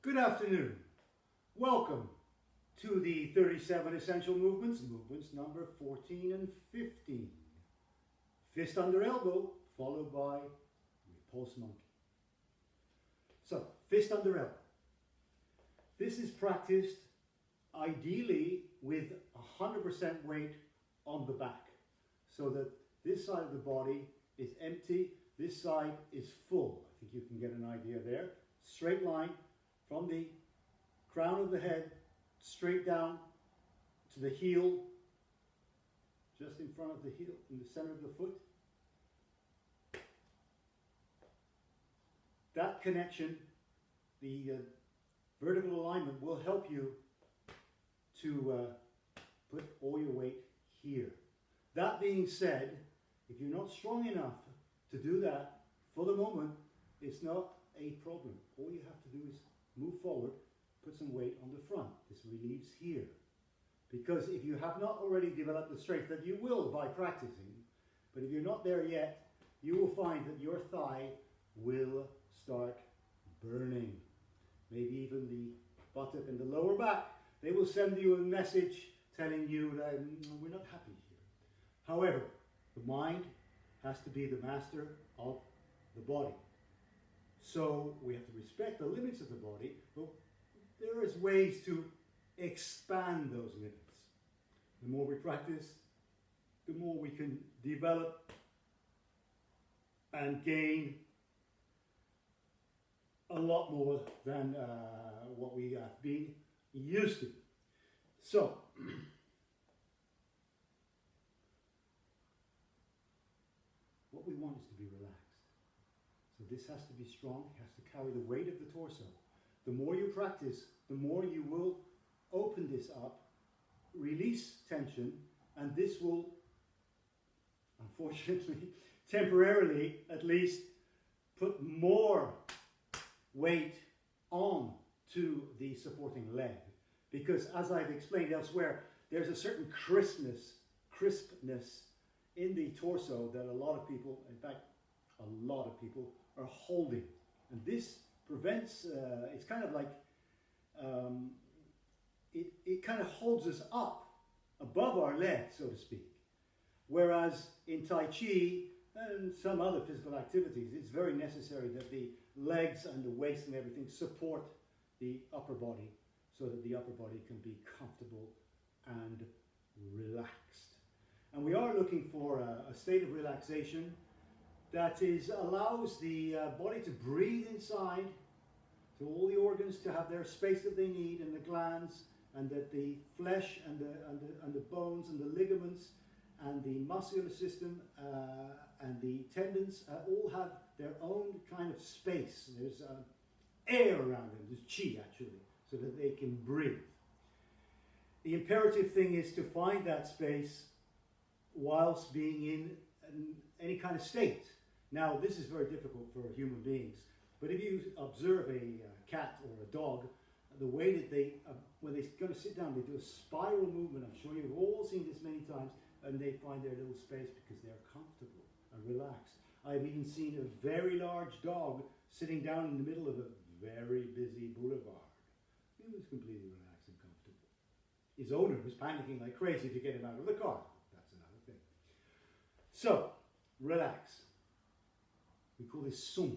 Good afternoon. Welcome to the 37 Essential Movements, number 14 and 15. Fist under elbow, followed by Repulse monkey. So, fist under elbow. This is practiced ideally with 100% weight on the back, so that this side of the body is empty, this side is full. I think you can get an idea there. Straight line from the crown of the head straight down to the heel, just in front of the heel, in the center of the foot. That connection, the vertical alignment, will help you to put all your weight here. That being said, if you're not strong enough to do that for the moment, it's not a problem. All you have to do is move forward, put some weight on the front. This relieves here. Because if you have not already developed the strength, that you will by practicing, but if you're not there yet, you will find that your thigh will start burning. Maybe even the buttock and the lower back. They will send you a message telling you that we're not happy here. However, the mind has to be the master of the body. So we have to respect the limits of the body, but there is ways to expand those limits. The more we practice, the more we can develop and gain a lot more than what we have been used to. So, what we want is to be relaxed. So this has to be strong, it has to carry the weight of the torso. The more you practice, the more you will open this up, release tension, and this will, unfortunately, temporarily at least, put more weight on to the supporting leg. Because as I've explained elsewhere, there's a certain crispness in the torso that a lot of people, in fact, a lot of people are holding. And this prevents, it's kind of like, it kind of holds us up above our legs, so to speak. Whereas in Tai Chi and some other physical activities, it's very necessary that the legs and the waist and everything support the upper body, so that the upper body can be comfortable and relaxed. And we are looking for a state of relaxation that allows the body to breathe inside, to all the organs to have their space that they need, and the glands, and that the flesh and the bones and the ligaments and the muscular system and the tendons all have their own kind of space. There's air around them, there's chi actually, so that they can breathe. The imperative thing is to find that space whilst being in any kind of state. Now, this is very difficult for human beings, but if you observe a cat or a dog, the way that they, when they're going to sit down, they do a spiral movement. I'm sure you've all seen this many times, and they find their little space because they're comfortable and relaxed. I've even seen a very large dog sitting down in the middle of a very busy boulevard. He was completely relaxed and comfortable. His owner was panicking like crazy to get him out of the car. That's another thing. So, relax. We call this sum.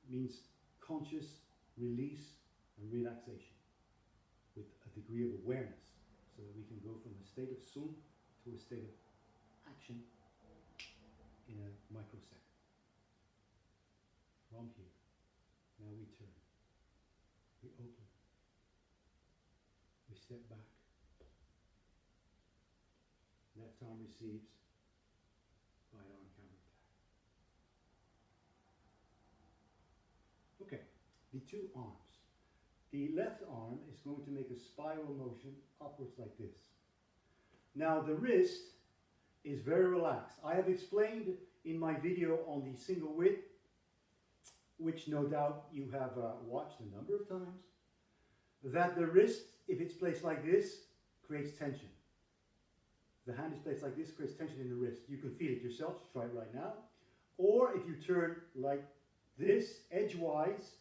It means conscious release and relaxation with a degree of awareness, so that we can go from a state of sum to a state of action in a microsecond. From here, now we turn, we open, we step back, left arm receives, right arm counterattack. Okay, the two arms. The left arm is going to make a spiral motion upwards like this. Now the wrist is very relaxed. I have explained in my video on the single width, which no doubt you have watched a number of times, that the wrist, if it's placed like this, creates tension. The hand is placed like this, creates tension in the wrist. You can feel it yourself, try it right now. Or if you turn like this, edgewise,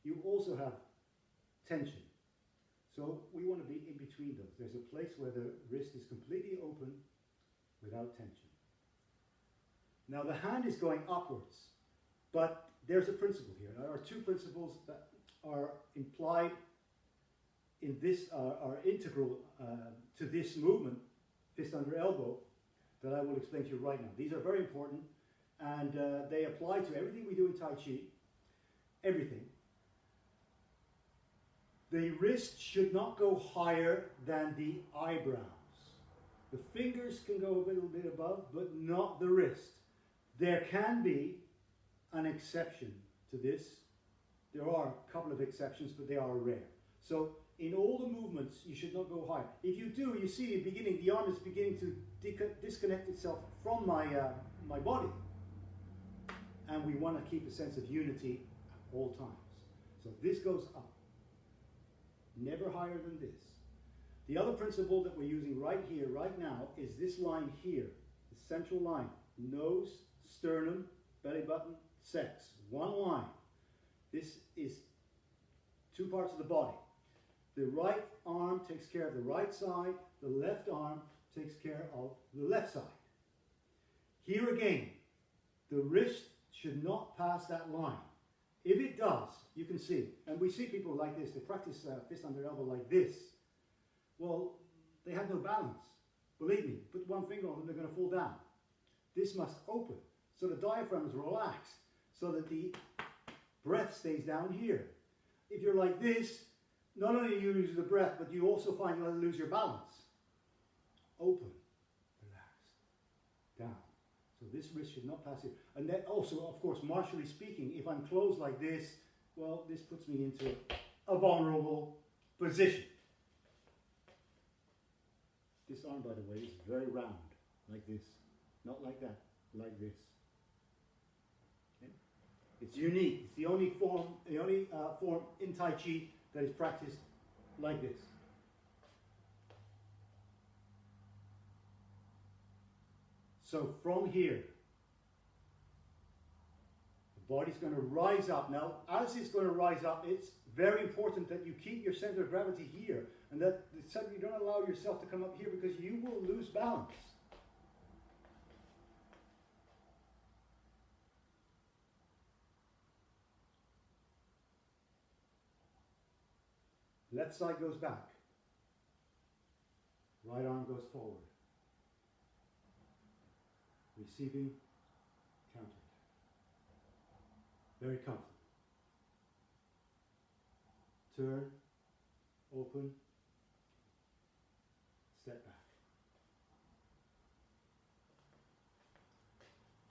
you also have tension. So we want to be in between those. There's a place where the wrist is completely open without tension. Now the hand is going upwards, but there's a principle here. There are two principles that are implied in this, are integral to this movement, fist under elbow, that I will explain to you right now. These are very important, and they apply to everything we do in Tai Chi, everything. The wrist should not go higher than the eyebrows. The fingers can go a little bit above, but not the wrist. There can be an exception to this. There are a couple of exceptions, but they are rare. So in all the movements, you should not go higher. If you do, you see in the beginning, the arm is beginning to disconnect itself from my body. And we want to keep a sense of unity at all times. So this goes up. Never higher than this. The other principle that we're using right here, right now, is this line here, the central line. Nose, sternum, belly button, sex. One line. This is two parts of the body. The right arm takes care of the right side. The left arm takes care of the left side. Here again, the wrist should not pass that line. If it does, you can see, and we see people like this, they practice fist under elbow like this. Well, they have no balance. Believe me, put one finger on them, they're going to fall down. This must open, so the diaphragm is relaxed, so that the breath stays down here. If you're like this, not only do you lose the breath, but you also find you'll lose your balance. Open, relaxed, down. So this wrist should not pass here. And then also, of course, martially speaking, if I'm closed like this, well, this puts me into a vulnerable position. This arm, by the way, is very round, like this. Not like that, like this. Okay? It's unique. It's the only form in Tai Chi that is practiced like this. So from here, the body's going to rise up. Now, as it's going to rise up, it's very important that you keep your center of gravity here, and that you don't allow yourself to come up here, because you will lose balance. Left side goes back. Right arm goes forward. Receiving, countered. Very comfortable. Turn, open, step back.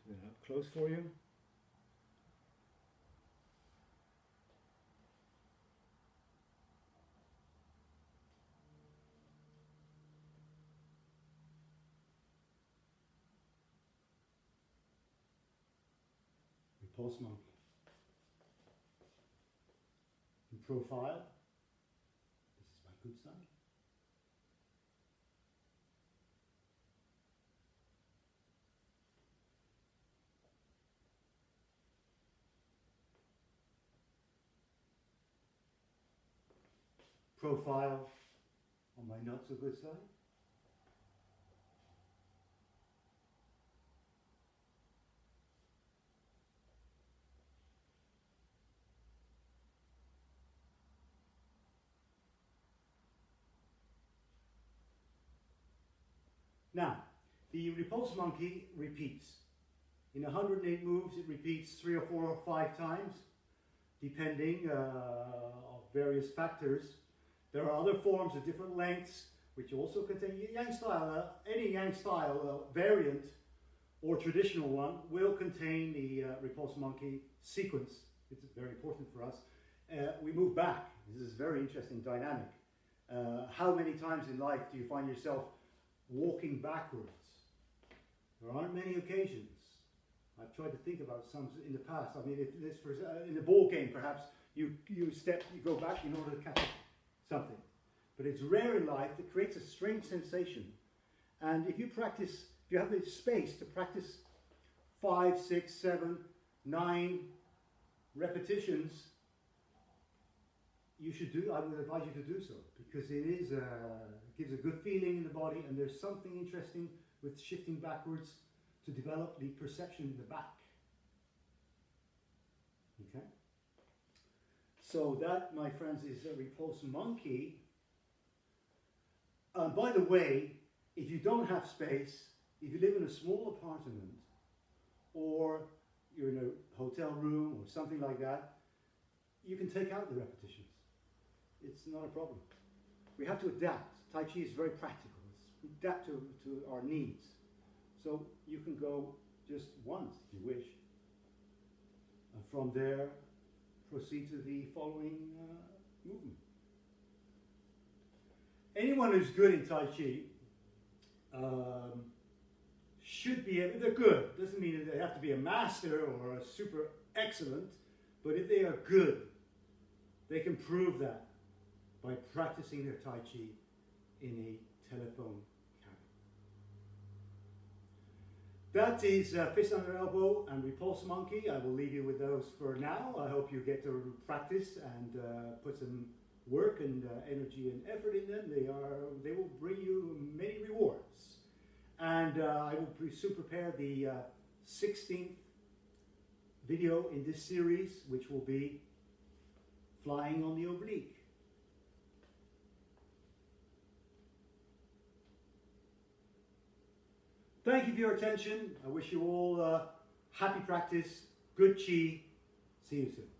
Turn it up close for you. Repulse monkey. In profile, this is my good side. Profile on my not so good side. Now, the repulse monkey repeats. In 108 moves, it repeats 3 or 4 or 5 times, depending on various factors. There are other forms of different lengths, which also contain yang style. Any yang style variant or traditional one will contain the repulse monkey sequence. It's very important for us. We move back. This is a very interesting dynamic. How many times in life do you find yourself walking backwards? There aren't many occasions. I've tried to think about some in the past. I mean, if this was in a ball game, perhaps you go back in order to catch something. But it's rare in life. It creates a strange sensation. And if you practice, if you have the space to practice 5, 6, 7, 9 repetitions, you should do. I would advise you to do so because it is gives a good feeling in the body, and there's something interesting with shifting backwards to develop the perception in the back. Okay. So that, my friends, is a Repulse monkey. By the way, if you don't have space, if you live in a small apartment, or you're in a hotel room or something like that, you can take out the repetitions. It's not a problem. We have to adapt. Tai Chi is very practical. It's adapt to our needs. So you can go just once if you wish. And from there, proceed to the following movement. Anyone who's good in Tai Chi should be able, they're good. Doesn't mean that they have to be a master or a super excellent, but if they are good, they can prove that by practicing their Tai Chi in a telephone cabin. That is Fist Under Elbow and Repulse Monkey. I will leave you with those for now. I hope you get to practice and put some work and energy and effort in them. They will bring you many rewards. And I will soon prepare the 16th video in this series, which will be flying on the oblique. Thank you for your attention. I wish you all happy practice, good chi. See you soon.